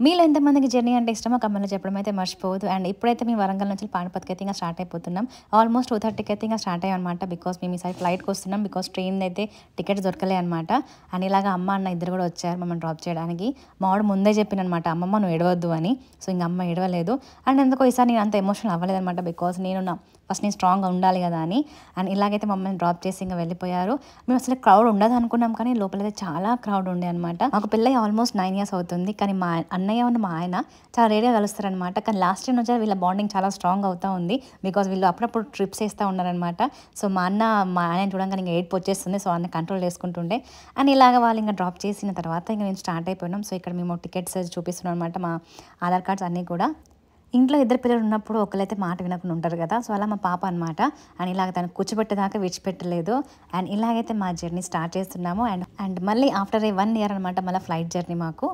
మీలో ఎంతమందికి జర్నీ అంటే ఇష్టమో కమెంట్‌లో చెప్పడం అయితే మర్చిపోవద్దు. అండ్ ఇప్పుడైతే మేము వరంగల్ నుంచి పానిపత్‌కి అయితే ఇంక స్టార్ట్ అయిపోతున్నాం. ఆల్మోస్ట్ 2:30కి అయితే ఇంక స్టార్ట్ అయ్యామనమాట. బికాజ్ మేము ఈసారి ఫ్లైట్‌కి వస్తున్నాం. బికాజ్ ట్రైన్‌దయితే టికెట్స్ దొరకలే అనమాట. అండ్ ఇలాగ అమ్మ, అన్న ఇద్దరు కూడా వచ్చారు మమ్మల్ని డ్రాప్ చేయడానికి. మా వాడు ముందే చెప్పిండనమాట, అమ్మమ్మ నువ్వు ఏడవద్దు అని. సో ఇంక అమ్మ ఏడవలేదు. అండ్ ఎందుకో ఈసారి నేను అంత ఎమోషనల్ అవ్వలేదనమాట. బికాజ్ ఫస్ట్ నేను స్ట్రాంగ్‌గా ఉండాలి కదా అని. అండ్ ఇలాగైతే మమ్మల్ని డ్రాప్ చేసి ఇంక వెళ్ళిపోయారు. మేము అసలు క్రౌడ్ ఉండదు అనుకున్నాం, కానీ లోపలైతే చాలా క్రౌడ్ ఉండే అనమాట. మాకు పెళ్ళై ఆల్మోస్ట్ 9 ఇయర్స్ అవుతుంది. కానీ మా అన్నయ్య ఉన్న మా ఆయన చాలా రేర్‌గా కలుస్తారనమాట. కానీ లాస్ట్ టైం నుంచి వీళ్ళ బాండింగ్ చాలా స్ట్రాంగ్ అవుతా ఉంది. బికాజ్ వీళ్ళు అప్పుడప్పుడు ట్రిప్స్ వేస్తూ ఉన్నారనమాట. సో మా ఆయన చూడంగానే ఇంక ఏడుపు వచ్చేస్తుంది. సో అన్న కంట్రోల్ చేసుకుంటుండే. అండ్ ఇలాగ వాళ్ళు ఇంకా డ్రాప్ చేసిన తర్వాత ఇంక మేము స్టార్ట్ అయిపోయినాం. సో ఇక్కడ మేము టికెట్స్ చూపిస్తున్నాం అనమాట, మా ఆధార్ కార్డ్స్ అన్నీ కూడా. ఇంట్లో ఇద్దరు పిల్లలు ఉన్నప్పుడు ఒకళ్ళైతే మాట వినకుండా ఉంటారు కదా. సో అలా మా పాప అనమాట. అండ్ ఇలాగ తను కూర్చోబెట్టేదాకా విడిచిపెట్టలేదు. అండ్ ఇలాగైతే మా జర్నీ స్టార్ట్ చేస్తున్నాము. అండ్ మళ్ళీ ఆఫ్టర్ 1 ఇయర్ అనమాట మళ్ళీ ఫ్లైట్ జర్నీ మాకు.